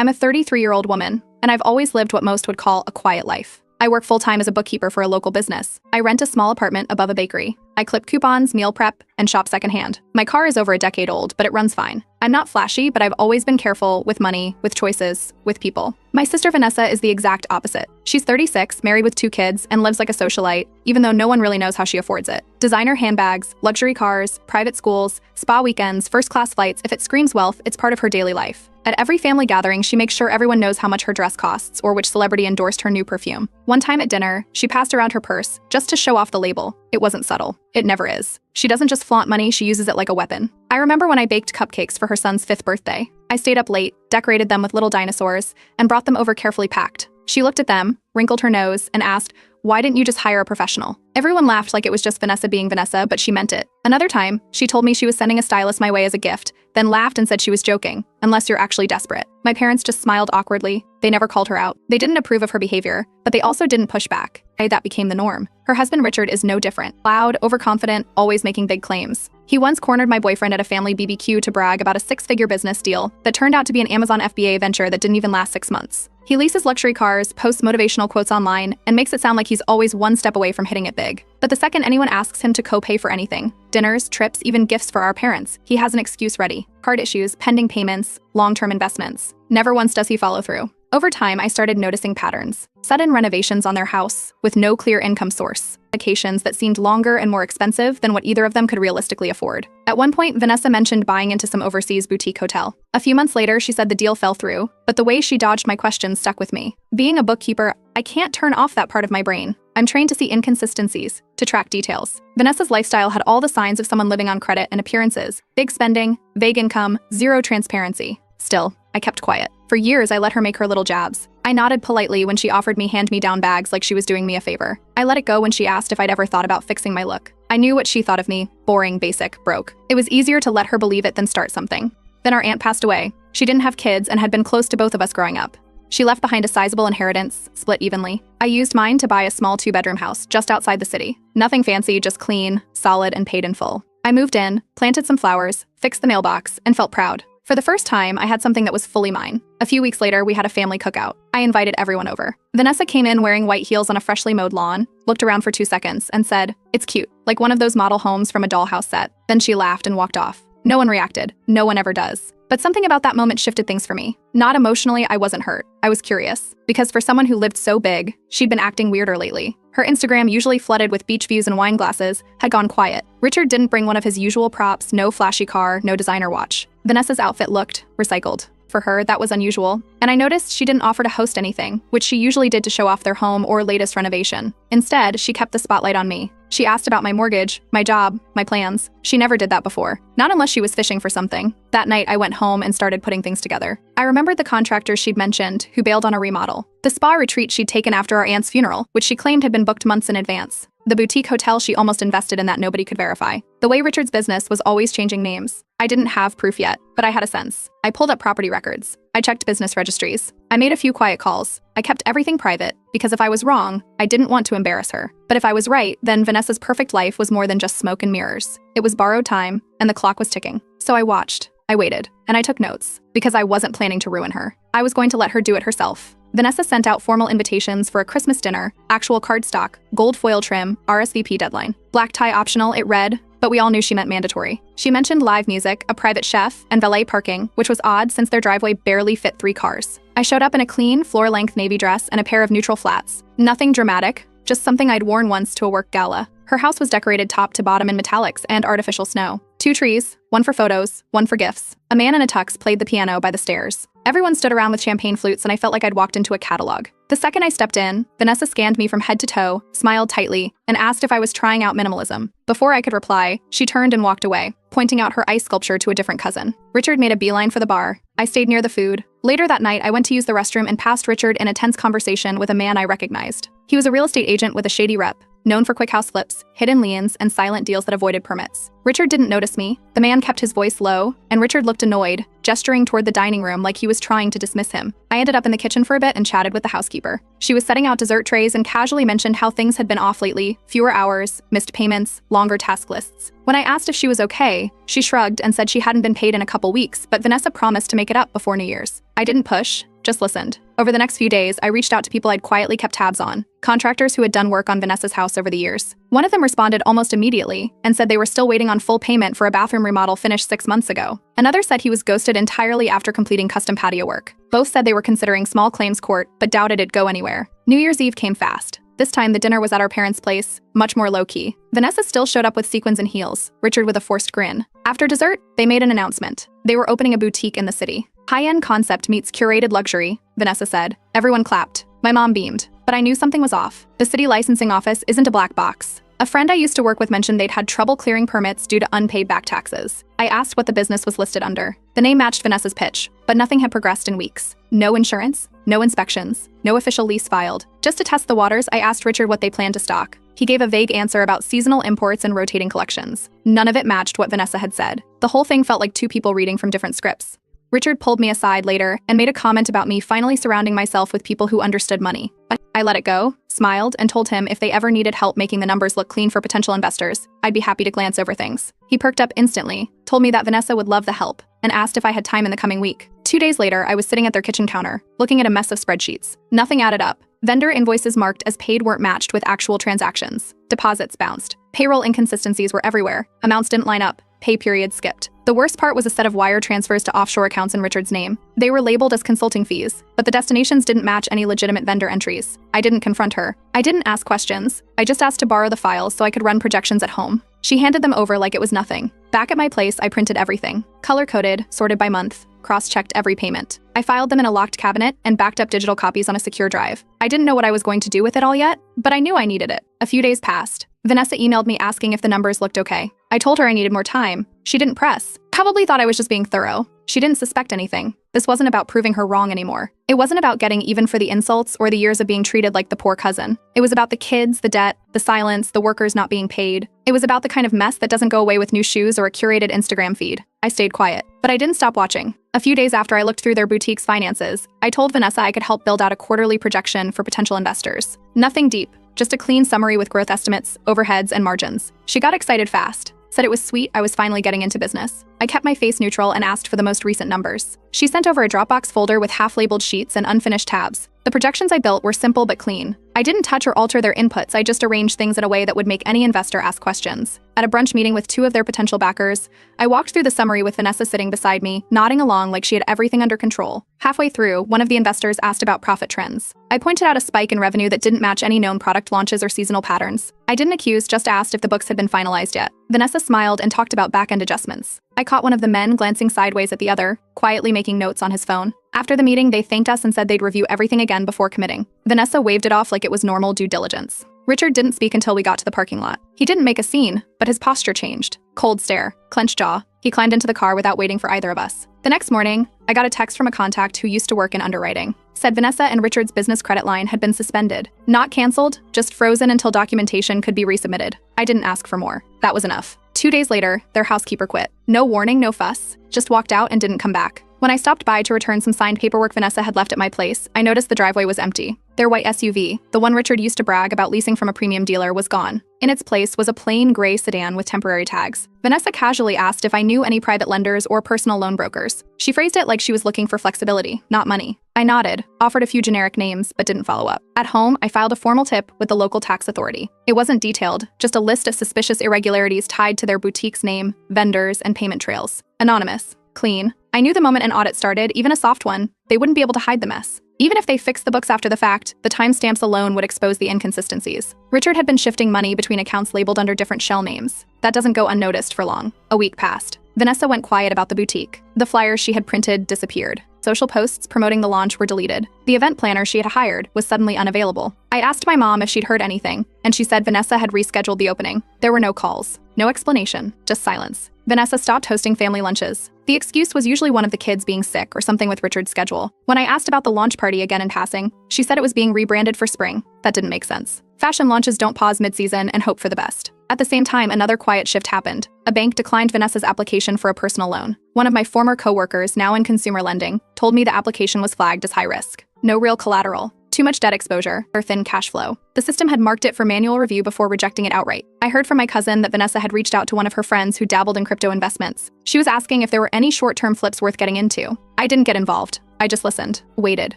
I'm a 33-year-old woman, and I've always lived what most would call a quiet life. I work full-time as a bookkeeper for a local business. I rent a small apartment above a bakery. I clip coupons, meal prep, and shop secondhand. My car is over a decade old, but it runs fine. I'm not flashy, but I've always been careful with money, with choices, with people. My sister Vanessa is the exact opposite. She's 36, married with 2 kids, and lives like a socialite, even though no one really knows how she affords it. Designer handbags, luxury cars, private schools, spa weekends, first-class flights. If it screams wealth, it's part of her daily life. At every family gathering, she makes sure everyone knows how much her dress costs or which celebrity endorsed her new perfume. One time at dinner, she passed around her purse just to show off the label. It wasn't subtle. It never is. She doesn't just flaunt money, she uses it like a weapon. I remember when I baked cupcakes for her son's 5th birthday. I stayed up late, decorated them with little dinosaurs, and brought them over carefully packed. She looked at them, wrinkled her nose, and asked, "Why didn't you just hire a professional?" Everyone laughed like it was just Vanessa being Vanessa, but she meant it. Another time, she told me she was sending a stylist my way as a gift, then laughed and said she was joking, unless you're actually desperate. My parents just smiled awkwardly. They never called her out. They didn't approve of her behavior, but they also didn't push back. That became the norm. Her husband Richard is no different. Loud, overconfident, always making big claims. He once cornered my boyfriend at a family BBQ to brag about a 6-figure business deal that turned out to be an Amazon FBA venture that didn't even last 6 months. He leases luxury cars, posts motivational quotes online, and makes it sound like he's always one step away from hitting it big. But the second anyone asks him to co-pay for anything, dinners, trips, even gifts for our parents, he has an excuse ready. Card issues, pending payments, long-term investments. Never once does he follow through. Over time, I started noticing patterns. Sudden renovations on their house, with no clear income source. Vacations that seemed longer and more expensive than what either of them could realistically afford. At one point, Vanessa mentioned buying into some overseas boutique hotel. A few months later, she said the deal fell through, but the way she dodged my questions stuck with me. Being a bookkeeper, I can't turn off that part of my brain. I'm trained to see inconsistencies, to track details. Vanessa's lifestyle had all the signs of someone living on credit and appearances. Big spending, vague income, zero transparency. Still, I kept quiet. For years, I let her make her little jabs. I nodded politely when she offered me hand-me-down bags like she was doing me a favor. I let it go when she asked if I'd ever thought about fixing my look. I knew what she thought of me: boring, basic, broke. It was easier to let her believe it than start something. Then our aunt passed away. She didn't have kids and had been close to both of us growing up. She left behind a sizable inheritance, split evenly. I used mine to buy a small 2-bedroom house just outside the city. Nothing fancy, just clean, solid, and paid in full. I moved in, planted some flowers, fixed the mailbox, and felt proud. For the first time, I had something that was fully mine. A few weeks later, we had a family cookout. I invited everyone over. Vanessa came in wearing white heels on a freshly mowed lawn, looked around for 2 seconds, and said, "It's cute, like one of those model homes from a dollhouse set." Then she laughed and walked off. No one reacted. No one ever does. But something about that moment shifted things for me. Not emotionally, I wasn't hurt. I was curious. Because for someone who lived so big, she'd been acting weirder lately. Her Instagram, usually flooded with beach views and wine glasses, had gone quiet. Richard didn't bring one of his usual props, no flashy car, no designer watch. Vanessa's outfit looked recycled. For her, that was unusual. And I noticed she didn't offer to host anything, which she usually did to show off their home or latest renovation. Instead, she kept the spotlight on me. She asked about my mortgage, my job, my plans. She never did that before. Not unless she was fishing for something. That night, I went home and started putting things together. I remembered the contractor she'd mentioned, who bailed on a remodel. The spa retreat she'd taken after our aunt's funeral, which she claimed had been booked months in advance. The boutique hotel she almost invested in that nobody could verify. The way Richard's business was always changing names. I didn't have proof yet, but I had a sense. I pulled up property records. I checked business registries. I made a few quiet calls. I kept everything private, because if I was wrong, I didn't want to embarrass her. But if I was right, then Vanessa's perfect life was more than just smoke and mirrors. It was borrowed time, and the clock was ticking. So I watched, I waited, and I took notes, because I wasn't planning to ruin her. I was going to let her do it herself. Vanessa sent out formal invitations for a Christmas dinner, actual cardstock, gold foil trim, RSVP deadline. Black tie optional, it read, but we all knew she meant mandatory. She mentioned live music, a private chef, and valet parking, which was odd since their driveway barely fit 3 cars. I showed up in a clean, floor-length navy dress and a pair of neutral flats. Nothing dramatic, just something I'd worn once to a work gala. Her house was decorated top to bottom in metallics and artificial snow. 2 trees, one for photos, one for gifts. A man in a tux played the piano by the stairs. Everyone stood around with champagne flutes, and I felt like I'd walked into a catalog. The second I stepped in, Vanessa scanned me from head to toe, smiled tightly, and asked if I was trying out minimalism. Before I could reply, she turned and walked away, pointing out her ice sculpture to a different cousin. Richard made a beeline for the bar. I stayed near the food. Later that night, I went to use the restroom and passed Richard in a tense conversation with a man I recognized. He was a real estate agent with a shady rep. known for quick house flips, hidden liens, and silent deals that avoided permits. Richard didn't notice me. The man kept his voice low, and Richard looked annoyed, gesturing toward the dining room like he was trying to dismiss him. I ended up in the kitchen for a bit and chatted with the housekeeper. She was setting out dessert trays and casually mentioned how things had been off lately, fewer hours, missed payments, longer task lists. When I asked if she was okay, she shrugged and said she hadn't been paid in a couple weeks, but Vanessa promised to make it up before New Year's. I didn't push, just listened. Over the next few days, I reached out to people I'd quietly kept tabs on, contractors who had done work on Vanessa's house over the years. One of them responded almost immediately and said they were still waiting on full payment for a bathroom remodel finished 6 months ago. Another said he was ghosted entirely after completing custom patio work. Both said they were considering small claims court, but doubted it'd go anywhere. New Year's Eve came fast. This time, the dinner was at our parents' place, much more low-key. Vanessa still showed up with sequins and heels, Richard with a forced grin. After dessert, they made an announcement. They were opening a boutique in the city. High-end concept meets curated luxury, Vanessa said. Everyone clapped. My mom beamed. But I knew something was off. The city licensing office isn't a black box. A friend I used to work with mentioned they'd had trouble clearing permits due to unpaid back taxes. I asked what the business was listed under. The name matched Vanessa's pitch, but nothing had progressed in weeks. No insurance, no inspections, no official lease filed. Just to test the waters, I asked Richard what they planned to stock. He gave a vague answer about seasonal imports and rotating collections. None of it matched what Vanessa had said. The whole thing felt like two people reading from different scripts. Richard pulled me aside later and made a comment about me finally surrounding myself with people who understood money. I let it go, smiled, and told him if they ever needed help making the numbers look clean for potential investors, I'd be happy to glance over things. He perked up instantly, told me that Vanessa would love the help, and asked if I had time in the coming week. 2 days later, I was sitting at their kitchen counter, looking at a mess of spreadsheets. Nothing added up. Vendor invoices marked as paid weren't matched with actual transactions. Deposits bounced. Payroll inconsistencies were everywhere. Amounts didn't line up. Pay periods skipped. The worst part was a set of wire transfers to offshore accounts in Richard's name. They were labeled as consulting fees, but the destinations didn't match any legitimate vendor entries. I didn't confront her. I didn't ask questions. I just asked to borrow the files so I could run projections at home. She handed them over like it was nothing. Back at my place, I printed everything. Color-coded, sorted by month, cross-checked every payment. I filed them in a locked cabinet and backed up digital copies on a secure drive. I didn't know what I was going to do with it all yet, but I knew I needed it. A few days passed. Vanessa emailed me asking if the numbers looked okay. I told her I needed more time. She didn't press. Probably thought I was just being thorough. She didn't suspect anything. This wasn't about proving her wrong anymore. It wasn't about getting even for the insults or the years of being treated like the poor cousin. It was about the kids, the debt, the silence, the workers not being paid. It was about the kind of mess that doesn't go away with new shoes or a curated Instagram feed. I stayed quiet, but I didn't stop watching. A few days after I looked through their boutique's finances, I told Vanessa I could help build out a quarterly projection for potential investors. Nothing deep, just a clean summary with growth estimates, overheads, and margins. She got excited fast. Said it was sweet I was finally getting into business. I kept my face neutral and asked for the most recent numbers. She sent over a Dropbox folder with half-labeled sheets and unfinished tabs. The projections I built were simple but clean. I didn't touch or alter their inputs, I just arranged things in a way that would make any investor ask questions. At a brunch meeting with 2 of their potential backers, I walked through the summary with Vanessa sitting beside me, nodding along like she had everything under control. Halfway through, one of the investors asked about profit trends. I pointed out a spike in revenue that didn't match any known product launches or seasonal patterns. I didn't accuse, just asked if the books had been finalized yet. Vanessa smiled and talked about back-end adjustments. I caught one of the men glancing sideways at the other, quietly making notes on his phone. After the meeting, they thanked us and said they'd review everything again before committing. Vanessa waved it off like it was normal due diligence. Richard didn't speak until we got to the parking lot. He didn't make a scene, but his posture changed. Cold stare, clenched jaw. He climbed into the car without waiting for either of us. The next morning, I got a text from a contact who used to work in underwriting. Said Vanessa and Richard's business credit line had been suspended. Not canceled, just frozen until documentation could be resubmitted. I didn't ask for more. That was enough. 2 days later, their housekeeper quit. No warning, no fuss. Just walked out and didn't come back. When I stopped by to return some signed paperwork Vanessa had left at my place, I noticed the driveway was empty. Their white SUV, the one Richard used to brag about leasing from a premium dealer, was gone. In its place was a plain gray sedan with temporary tags. Vanessa casually asked if I knew any private lenders or personal loan brokers. She phrased it like she was looking for flexibility, not money. I nodded, offered a few generic names, but didn't follow up. At home, I filed a formal tip with the local tax authority. It wasn't detailed, just a list of suspicious irregularities tied to their boutique's name, vendors, and payment trails. Anonymous. Clean. I knew the moment an audit started, even a soft one, they wouldn't be able to hide the mess. Even if they fixed the books after the fact, the timestamps alone would expose the inconsistencies. Richard had been shifting money between accounts labeled under different shell names. That doesn't go unnoticed for long. A week passed. Vanessa went quiet about the boutique. The flyers she had printed disappeared. Social posts promoting the launch were deleted. The event planner she had hired was suddenly unavailable. I asked my mom if she'd heard anything, and she said Vanessa had rescheduled the opening. There were no calls, No explanation, just silence. Vanessa stopped hosting family lunches. The excuse was usually one of the kids being sick or something with Richard's schedule. When I asked about the launch party again in passing, she said it was being rebranded for spring. That didn't make sense. Fashion launches don't pause mid-season and hope for the best. At the same time, another quiet shift happened. A bank declined Vanessa's application for a personal loan. One of my former coworkers, now in consumer lending, told me the application was flagged as high risk. No real collateral, too much debt exposure, or thin cash flow. The system had marked it for manual review before rejecting it outright. I heard from my cousin that Vanessa had reached out to one of her friends who dabbled in crypto investments. She was asking if there were any short-term flips worth getting into. I didn't get involved. I just listened, waited.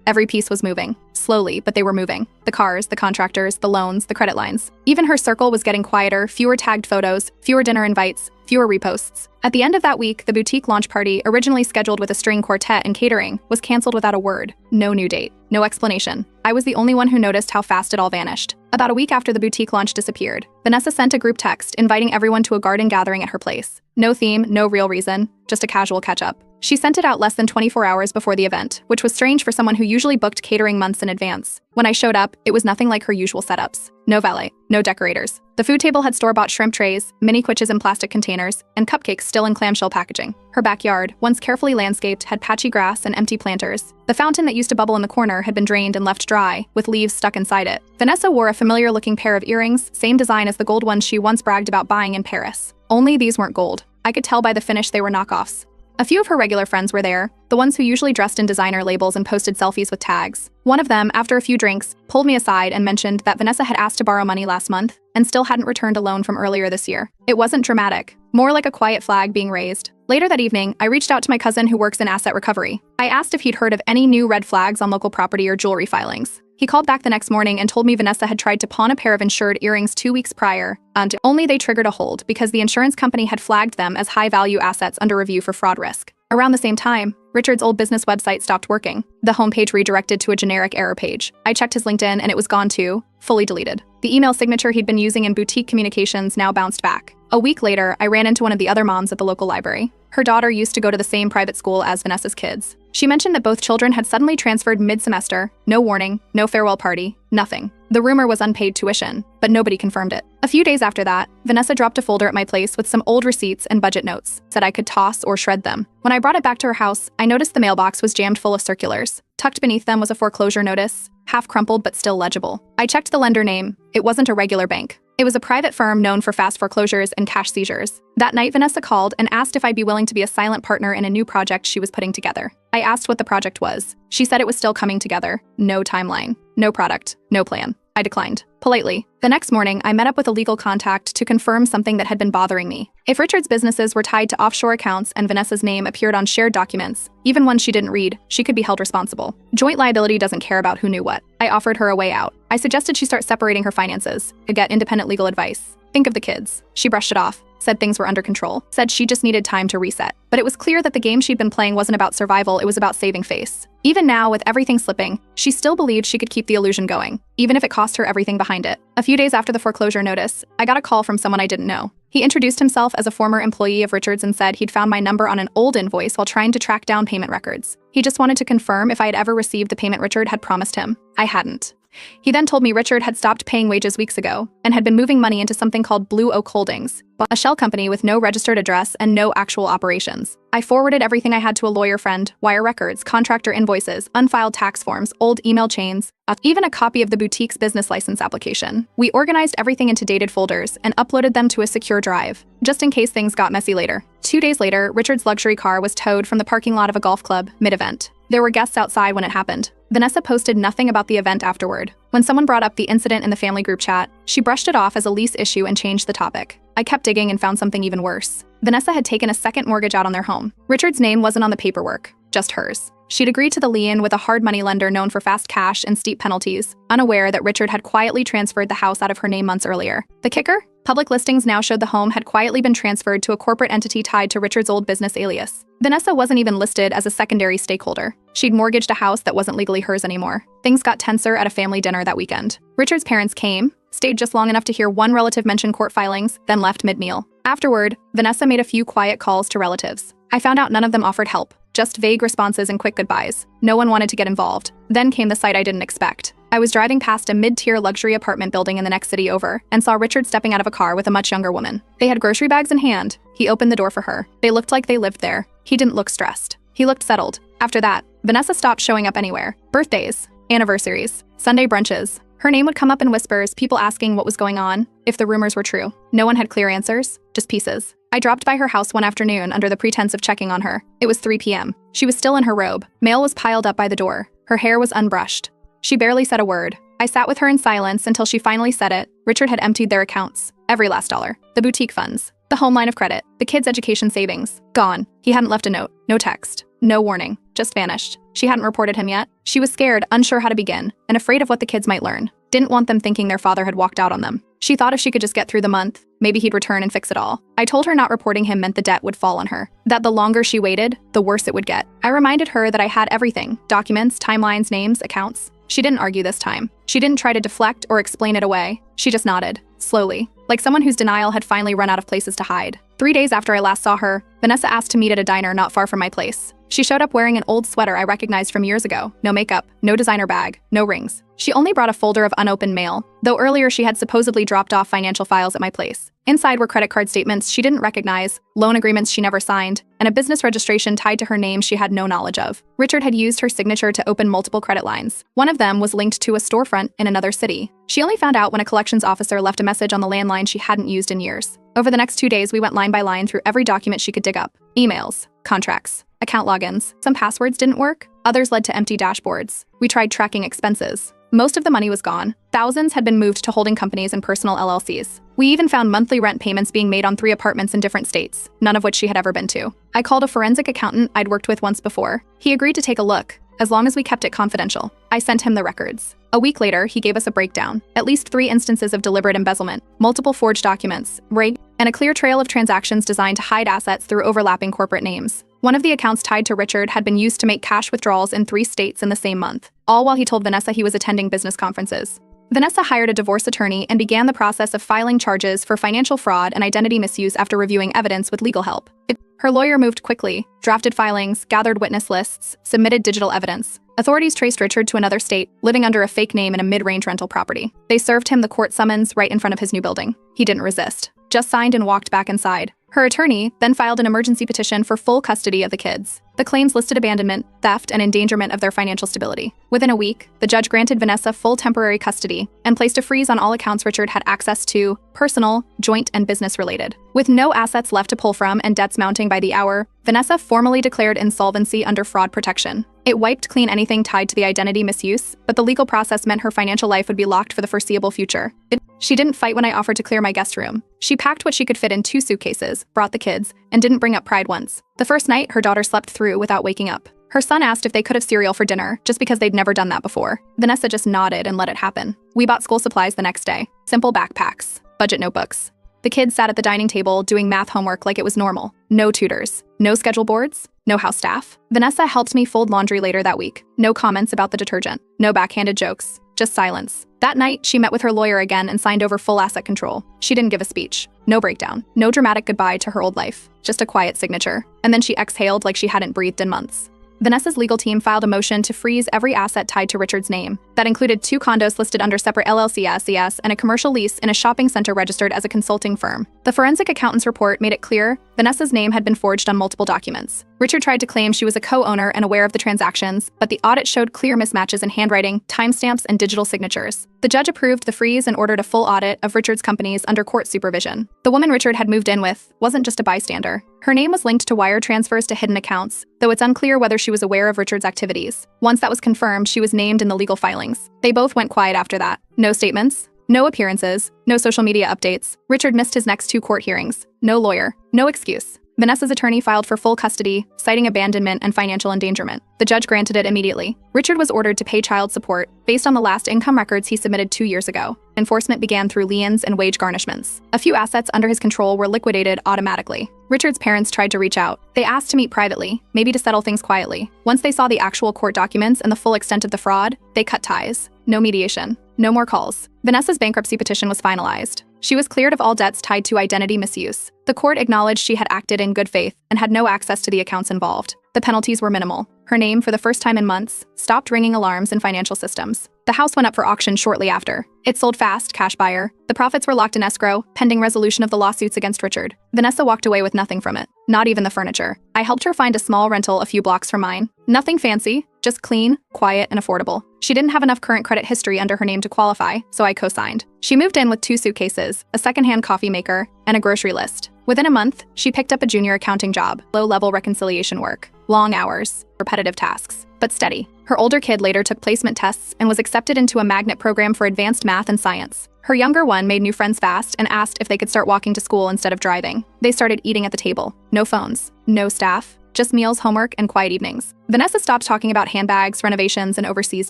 Every piece was moving. Slowly, but they were moving. The cars, the contractors, the loans, the credit lines. Even her circle was getting quieter, fewer tagged photos, fewer dinner invites, fewer reposts. At the end of that week, the boutique launch party, originally scheduled with a string quartet and catering, was canceled without a word. No new date. No explanation. I was the only one who noticed how fast it all vanished. About a week after the boutique launch disappeared, Vanessa sent a group text inviting everyone to a garden gathering at her place. No theme, no real reason, just a casual catch-up. She sent it out less than 24 hours before the event, which was strange for someone who usually booked catering months in advance. When I showed up, it was nothing like her usual setups. No valet, no decorators. The food table had store-bought shrimp trays, mini quiches in plastic containers, and cupcakes still in clamshell packaging. Her backyard, once carefully landscaped, had patchy grass and empty planters. The fountain that used to bubble in the corner had been drained and left dry, with leaves stuck inside it. Vanessa wore a familiar-looking pair of earrings, same design as the gold ones she once bragged about buying in Paris. Only these weren't gold. I could tell by the finish they were knockoffs. A few of her regular friends were there, the ones who usually dressed in designer labels and posted selfies with tags. One of them, after a few drinks, pulled me aside and mentioned that Vanessa had asked to borrow money last month and still hadn't returned a loan from earlier this year. It wasn't dramatic, more like a quiet flag being raised. Later that evening, I reached out to my cousin who works in asset recovery. I asked if he'd heard of any new red flags on local property or jewelry filings. He called back the next morning and told me Vanessa had tried to pawn a pair of insured earrings 2 weeks prior, and only they triggered a hold because the insurance company had flagged them as high-value assets under review for fraud risk. Around the same time, Richard's old business website stopped working. The homepage redirected to a generic error page. I checked his LinkedIn and it was gone too, fully deleted. The email signature he'd been using in boutique communications now bounced back. A week later, I ran into one of the other moms at the local library. Her daughter used to go to the same private school as Vanessa's kids. She mentioned that both children had suddenly transferred mid-semester, no warning, no farewell party, nothing. The rumor was unpaid tuition, but nobody confirmed it. A few days after that, Vanessa dropped a folder at my place with some old receipts and budget notes, said I could toss or shred them. When I brought it back to her house, I noticed the mailbox was jammed full of circulars. Tucked beneath them was a foreclosure notice, half crumpled but still legible. I checked the lender name. It wasn't a regular bank. It was a private firm known for fast foreclosures and cash seizures. That night, Vanessa called and asked if I'd be willing to be a silent partner in a new project she was putting together. I asked what the project was. She said it was still coming together. No timeline, no product, no plan. I declined, politely. The next morning, I met up with a legal contact to confirm something that had been bothering me. If Richard's businesses were tied to offshore accounts and Vanessa's name appeared on shared documents, even ones she didn't read, she could be held responsible. Joint liability doesn't care about who knew what. I offered her a way out. I suggested she start separating her finances and get independent legal advice. Think of the kids. She brushed it off, said things were under control, said she just needed time to reset. But it was clear that the game she'd been playing wasn't about survival, it was about saving face. Even now, with everything slipping, she still believed she could keep the illusion going, even if it cost her everything behind it. A few days after the foreclosure notice, I got a call from someone I didn't know. He introduced himself as a former employee of Richard's and said he'd found my number on an old invoice while trying to track down payment records. He just wanted to confirm if I had ever received the payment Richard had promised him. I hadn't. He then told me Richard had stopped paying wages weeks ago and had been moving money into something called Blue Oak Holdings, a shell company with no registered address and no actual operations. I forwarded everything I had to a lawyer friend, wire records, contractor invoices, unfiled tax forms, old email chains, even a copy of the boutique's business license application. We organized everything into dated folders and uploaded them to a secure drive, just in case things got messy later. 2 days later, Richard's luxury car was towed from the parking lot of a golf club mid-event. There were guests outside when it happened. Vanessa posted nothing about the event afterward. When someone brought up the incident in the family group chat, she brushed it off as a lease issue and changed the topic. I kept digging and found something even worse. Vanessa had taken a second mortgage out on their home. Richard's name wasn't on the paperwork, just hers. She'd agreed to the lien with a hard money lender known for fast cash and steep penalties, unaware that Richard had quietly transferred the house out of her name months earlier. The kicker? Public listings now showed the home had quietly been transferred to a corporate entity tied to Richard's old business alias. Vanessa wasn't even listed as a secondary stakeholder. She'd mortgaged a house that wasn't legally hers anymore. Things got tenser at a family dinner that weekend. Richard's parents came, stayed just long enough to hear one relative mention court filings, then left mid-meal. Afterward, Vanessa made a few quiet calls to relatives. I found out none of them offered help, just vague responses and quick goodbyes. No one wanted to get involved. Then came the sight I didn't expect. I was driving past a mid-tier luxury apartment building in the next city over and saw Richard stepping out of a car with a much younger woman. They had grocery bags in hand. He opened the door for her. They looked like they lived there. He didn't look stressed. He looked settled. After that, Vanessa stopped showing up anywhere. Birthdays, anniversaries, Sunday brunches. Her name would come up in whispers, people asking what was going on, if the rumors were true. No one had clear answers, just pieces. I dropped by her house one afternoon under the pretense of checking on her. It was 3 p.m. She was still in her robe. Mail was piled up by the door. Her hair was unbrushed. She barely said a word. I sat with her in silence until she finally said it. Richard had emptied their accounts. Every last dollar. The boutique funds. The home line of credit. The kids' education savings. Gone. He hadn't left a note. No text. No warning. Just vanished. She hadn't reported him yet. She was scared, unsure how to begin, and afraid of what the kids might learn. Didn't want them thinking their father had walked out on them. She thought if she could just get through the month, maybe he'd return and fix it all. I told her not reporting him meant the debt would fall on her. That the longer she waited, the worse it would get. I reminded her that I had everything. Documents, timelines, names, accounts. She didn't argue this time. She didn't try to deflect or explain it away. She just nodded, slowly, like someone whose denial had finally run out of places to hide. 3 days after I last saw her, Vanessa asked to meet at a diner not far from my place. She showed up wearing an old sweater I recognized from years ago. No makeup, no designer bag, no rings. She only brought a folder of unopened mail, though earlier she had supposedly dropped off financial files at my place. Inside were credit card statements she didn't recognize, loan agreements she never signed, and a business registration tied to her name she had no knowledge of. Richard had used her signature to open multiple credit lines. One of them was linked to a storefront in another city. She only found out when a collections officer left a message on the landline she hadn't used in years. Over the next 2 days, we went line by line through every document she could dig up. Emails, contracts, account logins. Some passwords didn't work. Others led to empty dashboards. We tried tracking expenses. Most of the money was gone. Thousands had been moved to holding companies and personal LLCs. We even found monthly rent payments being made on 3 apartments in different states, none of which she had ever been to. I called a forensic accountant I'd worked with once before. He agreed to take a look, as long as we kept it confidential. I sent him the records. A week later, he gave us a breakdown. At least 3 instances of deliberate embezzlement, multiple forged documents, rig, and a clear trail of transactions designed to hide assets through overlapping corporate names. One of the accounts tied to Richard had been used to make cash withdrawals in 3 states in the same month, all while he told Vanessa he was attending business conferences. Vanessa hired a divorce attorney and began the process of filing charges for financial fraud and identity misuse after reviewing evidence with legal help. Her lawyer moved quickly, drafted filings, gathered witness lists, submitted digital evidence. Authorities traced Richard to another state, living under a fake name in a mid-range rental property. They served him the court summons right in front of his new building. He didn't resist, just signed and walked back inside. Her attorney then filed an emergency petition for full custody of the kids. The claims listed abandonment, theft, and endangerment of their financial stability. Within a week, the judge granted Vanessa full temporary custody and placed a freeze on all accounts Richard had access to, personal, joint, and business-related. With no assets left to pull from and debts mounting by the hour, Vanessa formally declared insolvency under fraud protection. It wiped clean anything tied to the identity misuse, but the legal process meant her financial life would be locked for the foreseeable future. She didn't fight when I offered to clear my guest room. She packed what she could fit in 2 suitcases, brought the kids, and didn't bring up pride once. The first night, her daughter slept through without waking up. Her son asked if they could have cereal for dinner, just because they'd never done that before. Vanessa just nodded and let it happen. We bought school supplies the next day. Simple backpacks, budget notebooks. The kids sat at the dining table doing math homework like it was normal. No tutors, no schedule boards, no house staff. Vanessa helped me fold laundry later that week. No comments about the detergent, no backhanded jokes, just silence. That night, she met with her lawyer again and signed over full asset control. She didn't give a speech. No breakdown. No dramatic goodbye to her old life. Just a quiet signature. And then she exhaled like she hadn't breathed in months. Vanessa's legal team filed a motion to freeze every asset tied to Richard's name. That included 2 condos listed under separate LLCs and a commercial lease in a shopping center registered as a consulting firm. The forensic accountant's report made it clear Vanessa's name had been forged on multiple documents. Richard tried to claim she was a co-owner and aware of the transactions, but the audit showed clear mismatches in handwriting, timestamps, and digital signatures. The judge approved the freeze and ordered a full audit of Richard's companies under court supervision. The woman Richard had moved in with wasn't just a bystander. Her name was linked to wire transfers to hidden accounts, though it's unclear whether she was aware of Richard's activities. Once that was confirmed, she was named in the legal filings. They both went quiet after that. No statements, no appearances, no social media updates. Richard missed his next 2 court hearings. No lawyer, no excuse. Vanessa's attorney filed for full custody, citing abandonment and financial endangerment. The judge granted it immediately. Richard was ordered to pay child support based on the last income records he submitted 2 years ago. Enforcement began through liens and wage garnishments. A few assets under his control were liquidated automatically. Richard's parents tried to reach out. They asked to meet privately, maybe to settle things quietly. Once they saw the actual court documents and the full extent of the fraud, they cut ties. No mediation. No more calls. Vanessa's bankruptcy petition was finalized. She was cleared of all debts tied to identity misuse. The court acknowledged she had acted in good faith and had no access to the accounts involved. The The penalties were minimal. Her name, for the first time in months, stopped ringing alarms in financial systems. The house went up for auction shortly after. It sold fast, cash buyer. The profits were locked in escrow, pending resolution of the lawsuits against Richard. Vanessa walked away with nothing from it, not even the furniture. I helped her find a small rental a few blocks from mine. Nothing fancy, just clean, quiet, and affordable. She didn't have enough current credit history under her name to qualify, so I co-signed. She moved in with 2 suitcases, a secondhand coffee maker, and a grocery list. Within a month, she picked up a junior accounting job, low-level reconciliation work, long hours, repetitive tasks, but steady. Her older kid later took placement tests and was accepted into a magnet program for advanced math and science. Her younger one made new friends fast and asked if they could start walking to school instead of driving. They started eating at the table. No phones, no staff, just meals, homework, and quiet evenings. Vanessa stopped talking about handbags, renovations, and overseas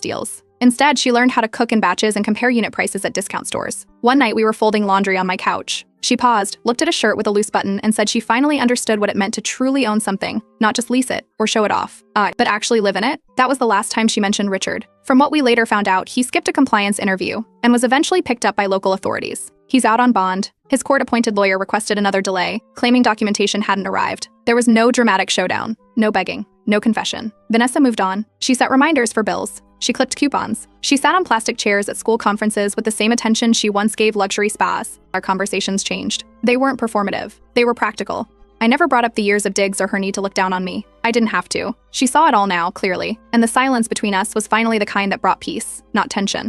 deals. Instead, she learned how to cook in batches and compare unit prices at discount stores. One night, we were folding laundry on my couch. She paused, looked at a shirt with a loose button, and said she finally understood what it meant to truly own something, not just lease it or show it off, but actually live in it. That was the last time she mentioned Richard. From what we later found out, he skipped a compliance interview and was eventually picked up by local authorities. He's out on bond. His court-appointed lawyer requested another delay, claiming documentation hadn't arrived. There was no dramatic showdown, no begging, no confession. Vanessa moved on. She set reminders for bills. She clipped coupons. She sat on plastic chairs at school conferences with the same attention she once gave luxury spas. Our conversations changed. They weren't performative. They were practical. I never brought up the years of digs or her need to look down on me. I didn't have to. She saw it all now, clearly, and the silence between us was finally the kind that brought peace, not tension.